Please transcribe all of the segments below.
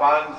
5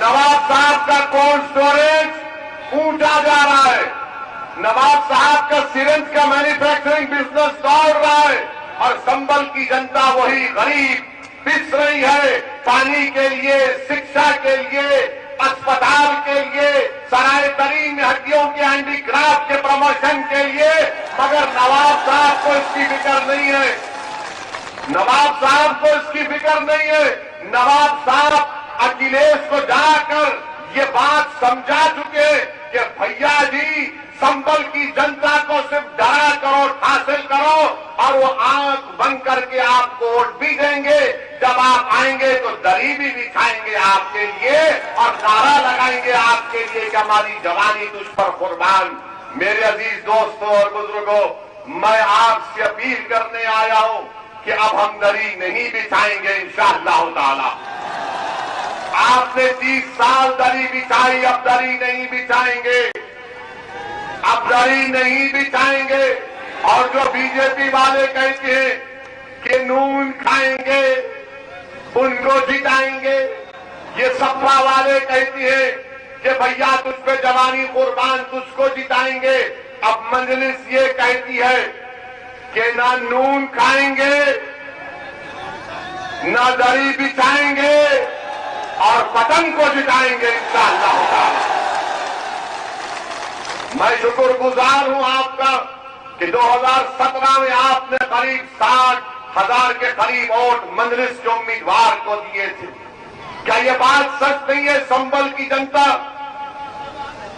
نواب صاحب کا cold storage اونچا جا رہا ہے، نواب صاحب کا سیرنج کا مینوفیکچرنگ بزنس دوڑ رہا ہے، اور سنبل کی جنتا وہی غریب پس رہی ہے پانی کے لیے، شکشا کے لیے، اسپتال کے لیے، سرائے ترین ہڈیوں کے ہینڈی کرافٹ کے پروموشن کے لیے، مگر نواب صاحب کو اس کی فکر نہیں ہے، نواب صاحب کو اس کی فکر نہیں ہے۔ نواب صاحب اکھلیش کو جا کر یہ بات سمجھا چکے کہ بھیا جی سنبل کی جنتا کو صرف ڈرا کرو، حاصل کرو، اور وہ آنکھ بند کر کے آپ کو ووٹ بھی دیں گے، جب آپ آئیں گے تو دری بھی بچھائیں گے آپ کے لیے، اور نعرہ لگائیں گے آپ کے لیے کہ ہماری جوانی تجھ پر قربان۔ میرے عزیز دوستوں اور بزرگوں، میں آپ سے اپیل کرنے آیا ہوں کہ اب ہم دری نہیں بچھائیں گے انشاءاللہ تعالی۔ آپ نے 30 سال دری بچھائی، اب دری نہیں بچھائیں گے، اب دری نہیں بچھائیں گے۔ اور جو بی جے پی والے کہتے ہیں کہ نون کھائیں گے ان کو جتائیں گے، یہ سپا والے کہتے ہیں کہ بھیا تجھ پہ جوانی قربان، تجھ کو جتائیں گے۔ اب مجلس یہ کہتی ہے کہ نہ نون کھائیں گے، نہ دری بچھائیں گے، اور پتن کو جتائیں گے انشاءاللہ تعالی۔ میں شکر گزار ہوں آپ کا کہ 2017 میں آپ نے قریب 60,000 کے قریب ووٹ مجلس کے امیدوار کو دیے تھے۔ کیا یہ بات سچ نہیں ہے سنبل کی جنتا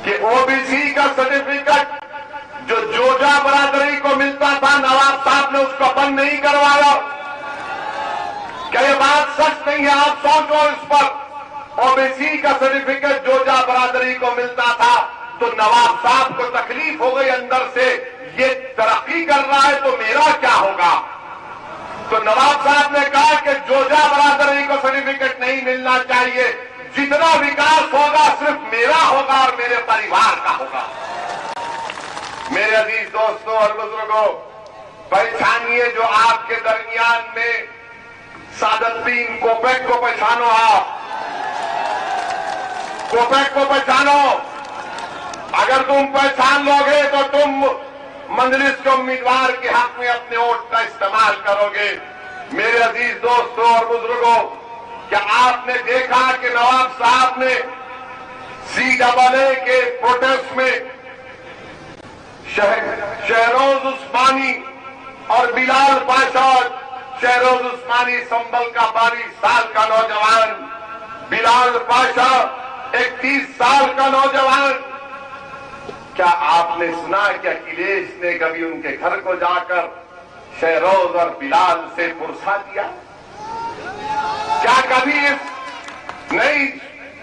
کہ او بی سی کا سرٹیفکیٹ جو جوجا برادری کو ملتا تھا نواب صاحب نے اس کو بند نہیں کروایا؟ کیا یہ بات سچ نہیں ہے؟ آپ سوچو اس پر۔ او بی سی کا سرٹیفکیٹ جوجا برادری کو ملتا تھا تو نواب صاحب کو تکلیف ہو گئی اندر سے، یہ ترقی کر رہا ہے تو میرا کیا ہوگا؟ تو نواب صاحب نے کہا کہ جوجا برادری کو سرٹیفکیٹ نہیں ملنا چاہیے، جتنا وکاس ہوگا صرف میرا ہوگا اور میرے پریوار کا ہوگا۔ میرے عزیز دوستوں اور بزرگوں، پہچانیے جو آپ کے درمیان میں سعادتین کوپیک کو پہچانو، آپ کوپیک کو پہچانو۔ اگر تم پہچان لو گے تو تم مجلس کے امیدوار کے حق میں اپنے ووٹ کا استعمال کرو گے۔ میرے عزیز دوستوں اور بزرگوں، کیا آپ نے دیکھا کہ نواب صاحب نے CAA کے پروٹیسٹ میں شہروز عثمانی اور بلال پاشا، شہروز عثمانی سنبل کا 22 سال کا نوجوان، بلال پاشا 31 سال کا نوجوان، کیا آپ نے سنا کہ اکھلیش نے کبھی ان کے گھر کو جا کر شہروز اور بلال سے پرسا دیا؟ کیا کبھی نہیں؟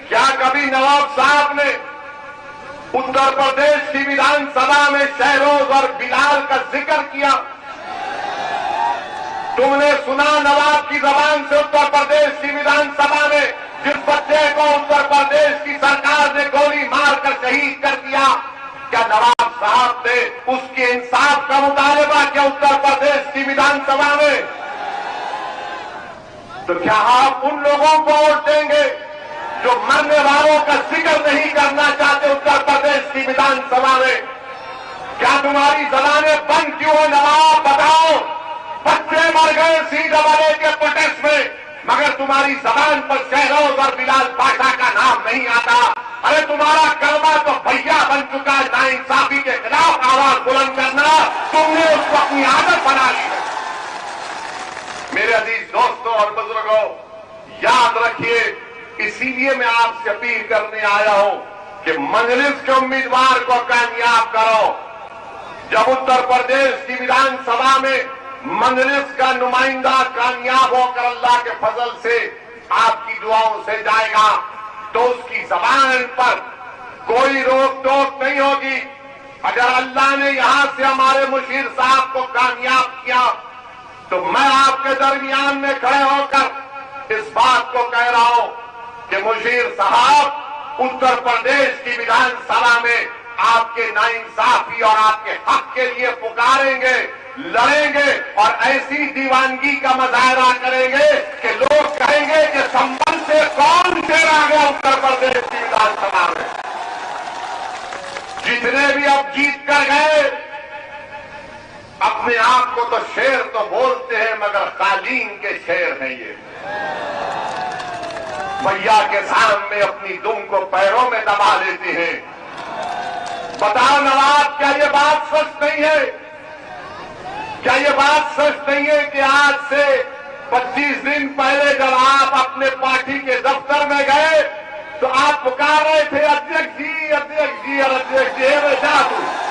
کیا کبھی نواب صاحب نے اتر پردیش کی ویدھان سبھا میں شہروز اور بلال کا ذکر کیا؟ تم نے سنا نواب کی زبان سے اتر پردیش کی ویدھان سبھا میں جس بچے کو اتر پردیش کی سرکار نے گولی مار کر شہید کر دیا، کیا نواب صاحب نے اس کے انصاف کا مطالبہ کیا اتر پردیش کی ویدھان سبھا میں؟ تو کیا آپ ان لوگوں کو ووٹ دیں گے جو مرنے والوں کا ذکر نہیں کرنا چاہتے اتر پردیش کی ویدھان سبھا میں؟ کیا تمہاری زبانیں بند کیوں ہیں نواب؟ بتاؤ، بچے مر گئے CAA کے پروٹیسٹ میں، مگر تمہاری زبان پر شہروز اور بلال پاشا کا نام نہیں آتا۔ ارے تمہارا کلمہ تو بھیا بن چکا ہے ناانصافی کے خلاف آواز بلند کرنا، تم نے اس کو اپنی عادت بنا لی ہے۔ میرے عزیز دوستوں اور بزرگوں، یاد رکھیے، اسی لیے میں آپ سے اپیل کرنے آیا ہوں کہ مجلس کے امیدوار کو کامیاب کرو۔ جب اتر پردیش کی ویدھان سبھا میں مجلس کا نمائندہ کامیاب ہو کر اللہ کے فضل سے آپ کی دعاؤں سے جائے گا تو اس کی زبان پر کوئی روک ٹوک نہیں ہوگی۔ اگر اللہ نے یہاں سے ہمارے مشیر صاحب کو کامیاب کیا تو میں آپ کے درمیان میں کھڑے ہو کر اس بات کو کہہ رہا ہوں کہ مشیر صاحب اتر پردیش کی ویدھان سبھا میں آپ کے ناانصافی اور آپ کے حق کے لیے پکاریں گے، لڑیں گے اور ایسی دیوانگی کا مظاہرہ کریں گے کہ لوگ کہیں گے کہ سنبل سے کون شیر آ گیا اتر پردیش کی وِدھان سبھا میں۔ جتنے بھی اب جیت کر گئے اپنے آپ کو تو شیر تو بولتے ہیں مگر قالین کے شیر ہیں یہ۔ بھیا کے سامنے اپنی دم کو پیروں میں دبا لیتے ہیں۔ بتاؤ نواب، کیا یہ بات سچ نہیں ہے؟ کیا یہ بات سچ نہیں ہے کہ آج سے 25 دن پہلے جب آپ اپنے پارٹی کے دفتر میں گئے تو آپ پکار رہے تھے ادھیکش جی ادھیکش جی اور ادھیکش جی میں چاہتا ہوں۔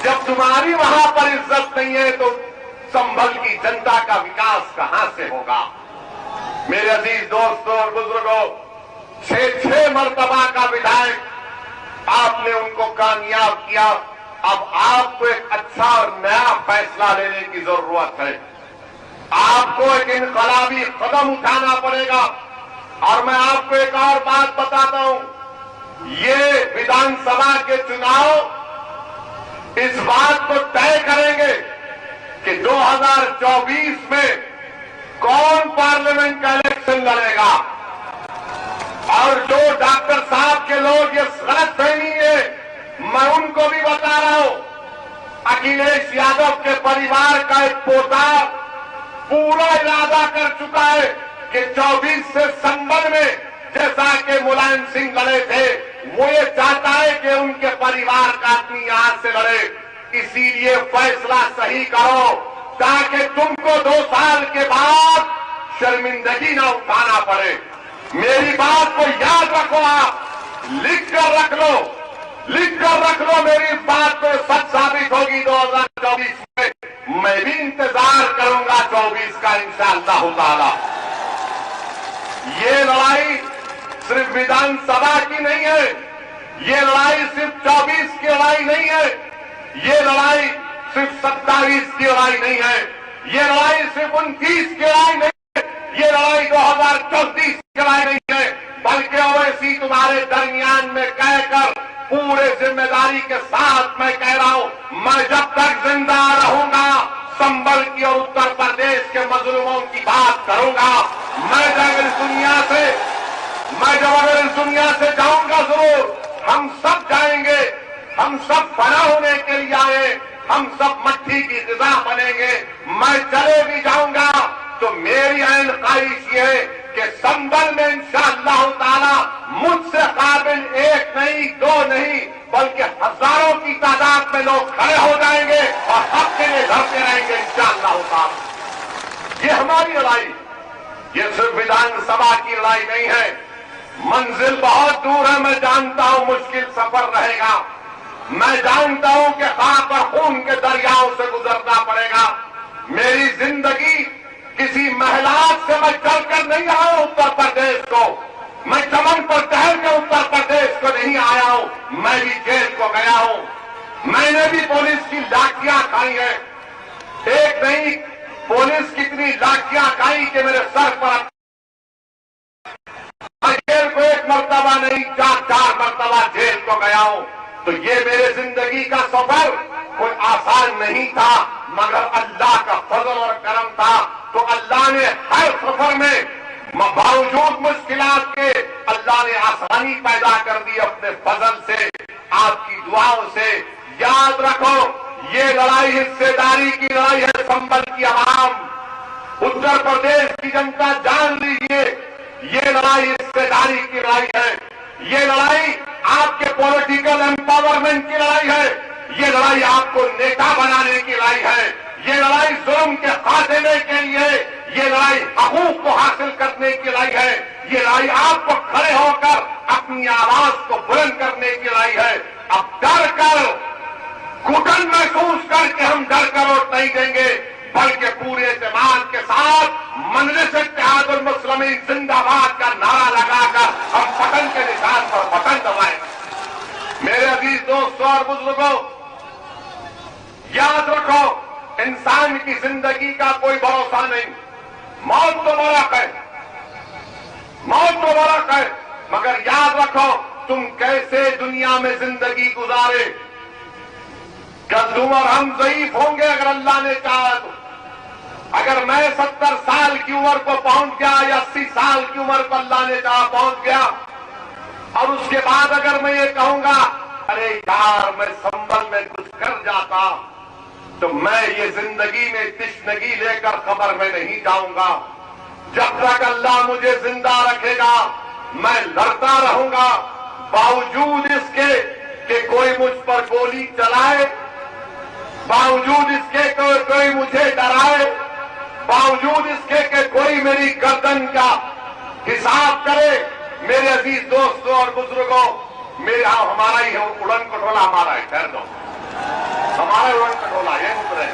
جب تمہاری وہاں پر عزت نہیں ہے تو سنبھل کی جنتا کا وکاس کہاں سے ہوگا؟ میرے عزیز دوستوں اور بزرگوں، 6 مرتبہ کا ودھائک آپ نے ان کو کامیاب کیا۔ اب آپ کو ایک اچھا اور نیا فیصلہ لینے کی ضرورت ہے۔ آپ کو ایک انقلابی قدم اٹھانا پڑے گا۔ اور میں آپ کو ایک اور بات بتاتا ہوں، یہ وِدھان سبھا کے چناؤ اس بات کو طے کریں گے کہ 2024 میں کون پارلیمنٹ کا الیکشن لڑے گا۔ اور جو ڈاکٹر صاحب کے لوگ یہ غلط فہمی ہے، میں ان کو بھی بتا رہا ہوں، اکھلیش یادو کے پریوار کا ایک پوتا پورا ارادہ کر چکا ہے کہ 24 سے سنبل میں جیسا کہ ملائم سنگھ لڑے تھے وہ یہ چاہتا ہے کہ ان کے پریوار کا آدمی یہاں سے لڑے۔ اسی لیے فیصلہ صحیح کرو تاکہ تم کو 2 سال کے بعد شرمندگی نہ اٹھانا پڑے۔ میری بات کو یاد رکھو، آپ لکھ کر رکھ لو، لکھ کر رکھ لو، میری اس بات پہ سچ ثابت ہوگی 2024 میں۔ میں بھی انتظار کروں گا 24 کا انشاءاللہ تعالی۔ یہ لڑائی صرف وِدھان سبھا کی نہیں ہے، یہ لڑائی صرف 24 کی لڑائی نہیں ہے، یہ لڑائی صرف 27 کی لڑائی نہیں ہے، یہ لڑائی صرف 29 کی لڑائی نہیں ہے، یہ لڑائی 2034 کی لڑائی نہیں ہے، بلکہ اویسی تمہارے درمیان میں کہہ کر پورے ذمہ داری کے ساتھ میں کہہ رہا ہوں، میں جب تک زندہ رہوں گا سنبل کی اور اتر پردیش کے مظلوموں کی بات کروں گا۔ میں جب اس دنیا سے جاؤں گا ضرور، ہم سب جائیں گے، ہم سب فنا ہونے کے لیے آئے، ہم سب مٹی کی غذا بنیں گے۔ میں چلے بھی جاؤں گا تو میری عین خواہش یہ ہے کہ سنبل میں انشاءاللہ تعالی مجھ سے قابل 1 نہیں 2 نہیں بلکہ ہزاروں کی تعداد میں لوگ کھڑے ہو جائیں گے اور حق کے لیے لڑتے رہیں گے انشاءاللہ تعالی۔ یہ ہماری لڑائی، یہ صرف وِدھان سبھا کی لڑائی نہیں ہے۔ منزل بہت دور ہے، میں جانتا ہوں مشکل سفر رہے گا، میں جانتا ہوں کہ خاک اور خون کے دریاؤں سے گزرنا پڑے گا۔ میری زندگی کسی محلات سے میں چل کر نہیں آیا ہوں اتر پردیش کو، میں چمن پر ٹہل کے اتر پردیش کو نہیں آیا ہوں، میں بھی جیل کو گیا ہوں، میں نے بھی پولیس کی لاٹھیاں کھائی ہیں، ایک نہیں پولیس کتنی لاٹھیاں کھائی کہ میرے سر پر میں جیل کو 1 مرتبہ نہیں 4 مرتبہ جیل کو گیا ہوں۔ تو یہ میرے زندگی کا سفر کوئی آسان نہیں تھا مگر اللہ کا فضل اور کرم تھا۔ تو اللہ نے ہر سفر میں باوجود مشکلات کے اللہ نے آسانی پیدا کر دی اپنے فضل سے، آپ کی دعاؤں سے۔ یاد رکھو یہ لڑائی حصے داری کی لڑائی ہے، سنبل کی عوام، اتر پردیش کی جنتا جان لیجیے، یہ لڑائی حصے داری کی لڑائی ہے، یہ لڑائی آپ کے پولیٹیکل امپاورمنٹ کی لڑائی ہے، یہ لڑائی آپ کو نیتا بنانے کی لڑائی ہے، یہ لڑائی ظلم کے خاتمے کے لیے، یہ لڑائی حقوق کو حاصل کرنے کی لڑائی ہے، یہ لڑائی آپ کو کھڑے ہو کر اپنی آواز کو بلند کرنے کی لڑائی ہے۔ اب ڈر کر، گھٹن محسوس کر کے ہم ڈر کر ووٹ نہیں دیں گے بلکہ پورے اعتماد کے ساتھ مجلس اتحاد المسلمین زندہ باد کا نعرہ لگا کر ہم بٹن کے نشان پر بٹن دبائیں۔ میرے عزیز دوستوں اور بزرگوں، یاد رکھو انسان کی زندگی کا کوئی بھروسہ نہیں، موت تو مرک ہے، موت تو مرک ہے، مگر یاد رکھو تم کیسے دنیا میں زندگی گزارے، کہ تم اور ہم ضعیف ہوں گے اگر اللہ نے چاہا تو. اگر میں 70 سال کی عمر کو پہنچ گیا یا 80 سال کی عمر کو اللہ نے چاہا پہنچ گیا, اور اس کے بعد اگر میں یہ کہوں گا ارے یار میں سنبھل میں کچھ کر جاتا, تو میں یہ زندگی میں تشنگی لے کر قبر میں نہیں جاؤں گا. جب تک اللہ مجھے زندہ رکھے گا میں لڑتا رہوں گا, باوجود اس کے کہ کوئی مجھ پر گولی چلائے, باوجود اس کے کہ کوئی مجھے ڈرائے, باوجود اس کے کہ کوئی میری گردن کا حساب کرے. میرے عزیز دوستوں اور بزرگوں, ہمارا ہی اڑن کٹولا ہمارا ہے, ٹھہر دو, ہمارا اڑن کٹولا یہ اترے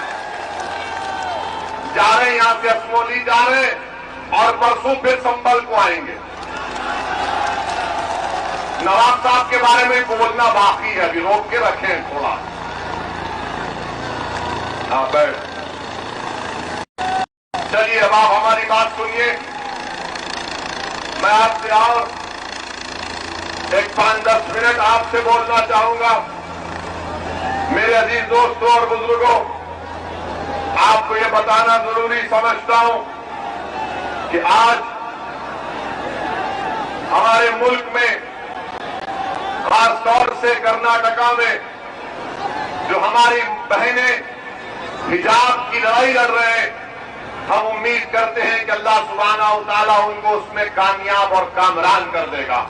جا رہے ہیں, یہاں سے اسمولی جا رہے ہیں اور پرسوں پھر سنبل کو آئیں گے. نواب صاحب کے بارے میں بولنا باقی ہے, ابھی روک کے رکھیں تھوڑا. ہاں بیٹھ, چلیے اب آپ ہماری بات سنیے. میں آپ سے اور ایک 5-10 منٹ آپ سے بولنا چاہوں گا. میرے عزیز دوستوں اور بزرگوں, آپ کو یہ بتانا ضروری سمجھتا ہوں کہ آج ہمارے ملک میں, خاص طور سے کرناٹکا میں, جو ہماری بہنیں حجاب کی لڑائی لڑ رہے ہیں, ہم امید کرتے ہیں کہ اللہ سبحانہ و تعالیٰ ان کو اس میں کامیاب اور کامران کر دے گا.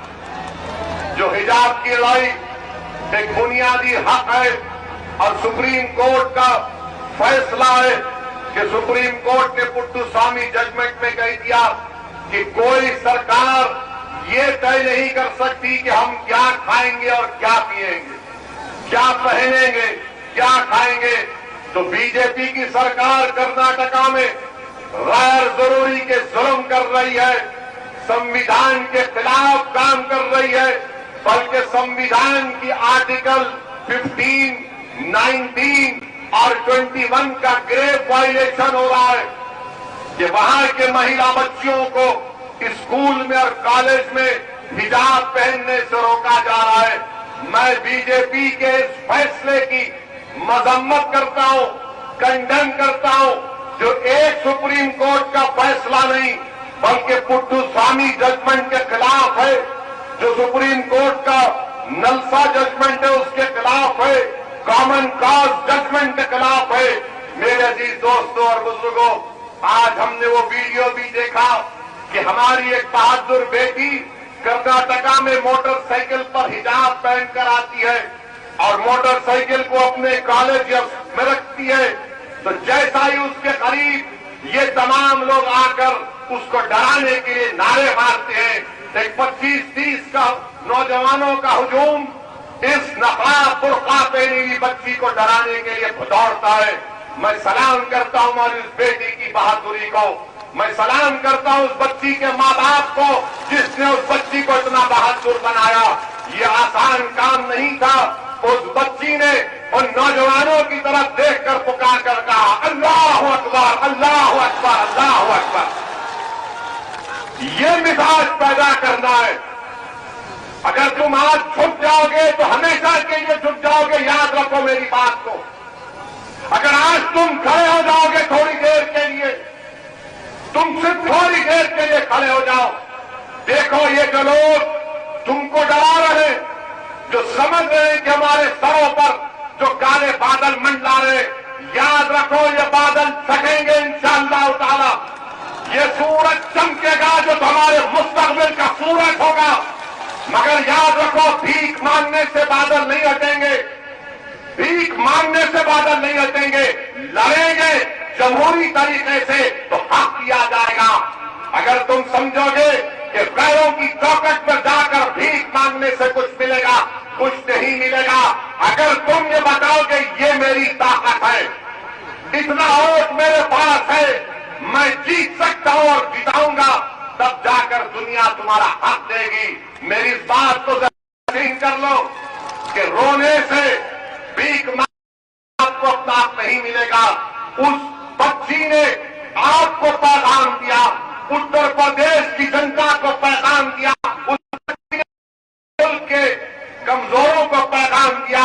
جو حجاب کی لڑائی ایک بنیادی حق ہے, اور سپریم کورٹ کا فیصلہ ہے کہ سپریم کورٹ نے پٹو سوامی ججمنٹ میں کہہ دیا کہ کوئی سرکار یہ طے نہیں کر سکتی کہ ہم کیا کھائیں گے اور کیا پیئیں گے, کیا پہنیں گے, کیا کھائیں گے. تو بی جے پی کی سرکار کرناٹکا میں غیر ضروری کے ظلم کر رہی ہے, سنویدھان کے خلاف کام کر رہی ہے, بلکہ سنویدھان کی آرٹیکل 15, 19 اور 21 کا گریو وائلیشن ہو رہا ہے کہ وہاں کے مہیلا بچیوں کو اسکول میں اور کالج میں حجاب پہننے سے روکا جا رہا ہے. میں بی جے پی کے اس فیصلے کی مذمت کرتا ہوں, کنڈم کرتا ہوں, جو ایک سپریم کورٹ کا فیصلہ نہیں بلکہ پٹو سوامی ججمنٹ کے خلاف ہے, جو سپریم کورٹ کا نلسا ججمنٹ ہے اس کے خلاف ہے, کامن کاز ججمنٹ کے خلاف ہے. میرے عزیز دوستوں اور بزرگوں, آج ہم نے وہ ویڈیو بھی دیکھا کہ ہماری ایک بہادر بیٹی کرناٹکا میں موٹر سائیکل پر حجاب پہن کر آتی ہے اور موٹر سائیکل کو اپنے کالج میں رکھتی ہے, تو جیسا ہی اس کے قریب یہ تمام لوگ آ کر اس کو ڈرانے کے لیے نعرے مارتے ہیں. ایک 25-30 کا نوجوانوں کا ہجوم اس نقاب برقع پہنی ہوئی بچی کو ڈرانے کے لیے دوڑتا ہے. میں سلام کرتا ہوں ہماری اس بیٹی کی بہادری کو, میں سلام کرتا ہوں اس بچی کے ماں باپ کو جس نے اس بچی کو اتنا بہادر بنایا. یہ آسان کام نہیں تھا. اس بچی نے ان نوجوانوں کی طرف دیکھ کر پکار کر کہا اللہ اکبر, اللہ اکبر, اللہ اکبر. یہ مزاج پیدا کرنا ہے. اگر تم آج چھپ جاؤ گے تو ہمیشہ کے لیے چھپ جاؤ گے. یاد رکھو میری بات کو. اگر آج تم کھڑے ہو جاؤ گے تھوڑی دیر کے لیے, تم صرف تھوڑی دیر کے لیے کھڑے ہو جاؤ. دیکھو یہ جو لوگ تم کو ڈرا رہے ہیں, جو سمجھ رہے ہیں کہ ہمارے سروں پر جو کالے بادل منڈلا رہے, یاد رکھو یہ بادل چھٹیں گے انشاءاللہ تعالی. یہ سورج چمکے گا جو ہمارے مستقبل کا سورج ہوگا. مگر یاد رکھو بھیک مانگنے سے بادل نہیں ہٹیں گے, بھیک مانگنے سے بادل نہیں ہٹیں گے. لڑیں گے جمہوری طریقے سے تو حق کیا جائے گا. اگر تم سمجھو گے کہ غیروں کی چوکٹ پر جا کر بھیک مانگنے سے کچھ ملے گا, کچھ نہیں ملے گا. اگر تم یہ بتاؤ کہ یہ میری طاقت ہے, اتنا ووٹ میرے پاس ہے, میں جیت سکتا ہوں اور جتاؤں گا, تب جا کر دنیا تمہارا حق دے گی. میری اس بات کو یقین کر لو کہ رونے سے بھیک آپ کو طاقت نہیں ملے گا. اس بچی نے آپ کو پیغام دیا, اتر پردیش کی جنتا کو پیغام دیا, اس بچی نے ملک کے کمزوروں کو پیغام دیا.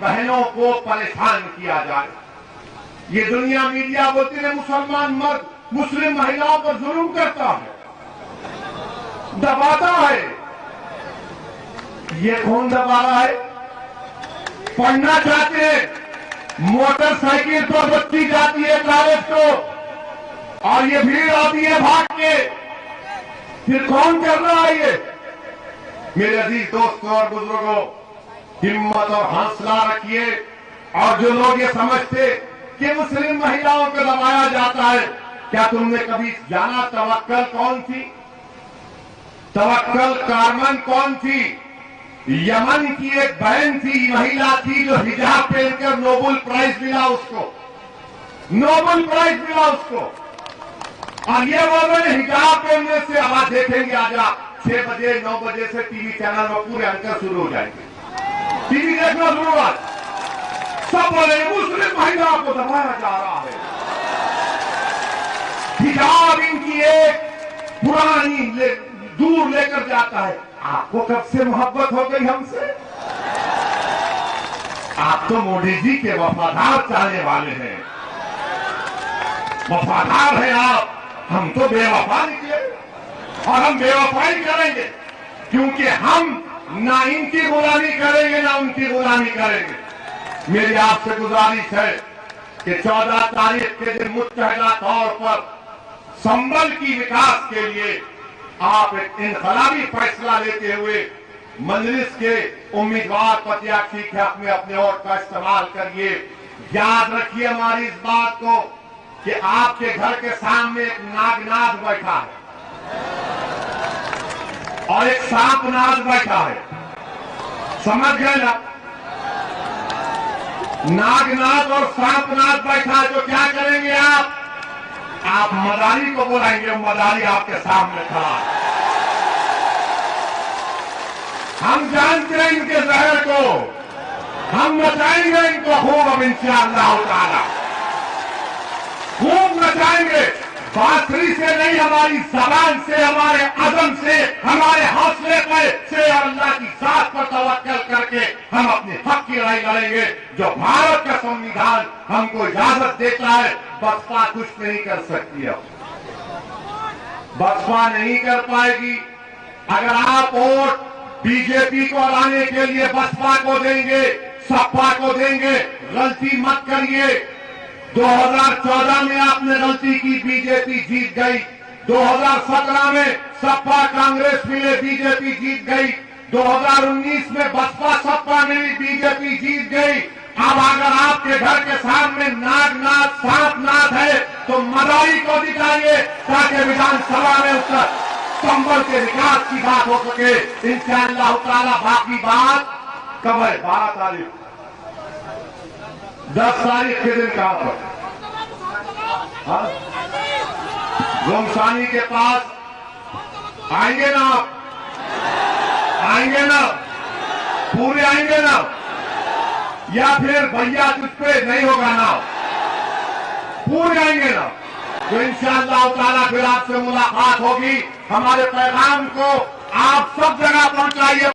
بہنوں کو پریشان کیا جائے. یہ دنیا میڈیا بولتی ہے مسلمان مرد مسلم مہیلاؤں پر ظلم کرتا ہے, دباتا ہے. یہ کون دبا رہا ہے؟ پڑھنا چاہتے ہیں, موٹر سائیکل پر بچی جاتی ہے کالج کو اور یہ بھیڑ آتی ہے بھاگ کے, پھر کون کر رہا ہے یہ؟ میرے عزیز دوستوں اور بزرگوں, ہمت اور حوصلہ رکھیے. اور جو لوگ یہ سمجھتے کہ مسلم مہیلاؤں کو دبایا جاتا ہے, کیا تم نے کبھی جانا توکل کون تھی؟ توکل کارمن کون تھی؟ یمن کی ایک بہن تھی, مہیلا تھی, جو حجاب پہن کر نوبل پرائز ملا اس کو, نوبل پرائز ملا اس کو. اور یہ بول رہے ہیں حجاب پہننے سے آواز دیکھیں گے آجا 6 بجے 9 بجے سے ٹی وی چینل میں پورے انکر شروع ہو جائیں گے, ٹی وی دیکھنا شروع ہوا. سب بولے مسلم مہیلا کو دبایا جا رہا ہے. حجاب ان کی ایک پرانی دور لے کر جاتا ہے. آپ کو کب سے محبت ہو گئی ہم سے؟ آپ تو مودی جی کے وفادار چاہنے والے ہیں, وفادار ہیں آپ. ہم تو بے وفا نکلے اور ہم بے وفائی کریں گے, کیونکہ ہم نہ ان کی غلامی کریں گے نہ ان کی غلامی کریں گے. میری آپ سے گزارش ہے کہ 14 تاریخ کے دن متحدہ طور پر سنبل کی وکاس کے لیے آپ ایک انقلابی فیصلہ لیتے ہوئے مجلس کے امیدوار پرتیاشی کے حق میں اپنے ووٹ کا استعمال کریے. یاد رکھیے ہماری اس بات کو کہ آپ کے گھر کے سامنے ایک ناگناد بیٹھا ہے اور ایک سانپ ناز بیٹھا ہے. سمجھ گئے نا؟ ناگناد اور سانپ ناز بیٹھا ہے. تو کیا کریں گے آپ مداری کو بلائیں گے, مداری آپ کے سامنے کھڑا ہے. ہم جانتے ہیں ان کے زہر کو, ہم نچائیں گے ان کو خوب. اب انشاءاللہ تعالی خوب نچائیں گے. بانسری سے نہیں, ہماری زبان سے, ہمارے عزم سے, ہمارے حوصلے سے اور اللہ کی ذات پر توکل کر کے ہم اپنے حق کی لڑائی لڑیں گے. جو بھارت کا سنویدھان ہم کو اجازت دیتا ہے, بسپا کچھ نہیں کر سکتی. اب بسپا نہیں کر پائے گی. اگر آپ ووٹ بی جے پی کو ہرانے کے لیے بسپا کو دیں گے, سپا کو دیں گے, غلطی مت کریے. 2014 میں آپ نے غلطی کی, بی جے پی جیت گئی. 2017 میں سپا کانگریس ملے, بی جے پی جیت گئی. 2019 میں بسپا سپا ملی, بی جے پی جیت گئی. اب اگر آپ کے گھر کے سامنے ناگناد سانپ ناد ہے تو مداری کو دکھائیے تاکہ ویدھان سبھا میں اس کا سنبل کے وکاس کی بات ہو سکے. انشاءاللہ تعالی باقی بات کب ہے؟ 12 تاریخ, 10 تاریخ کے دن کہاں پر گمسانی کے پاس آئیں گے نا؟ آئیں گے نا؟ پورے آئیں گے نا؟ یا پھر بھیا تجھ پہ نہیں ہوگا نا؟ پورے آئیں گے نا؟ تو انشاءاللہ تعالیٰ پھر آپ سے ملاقات ہوگی. ہمارے پیغام کو آپ سب جگہ پہنچائیے.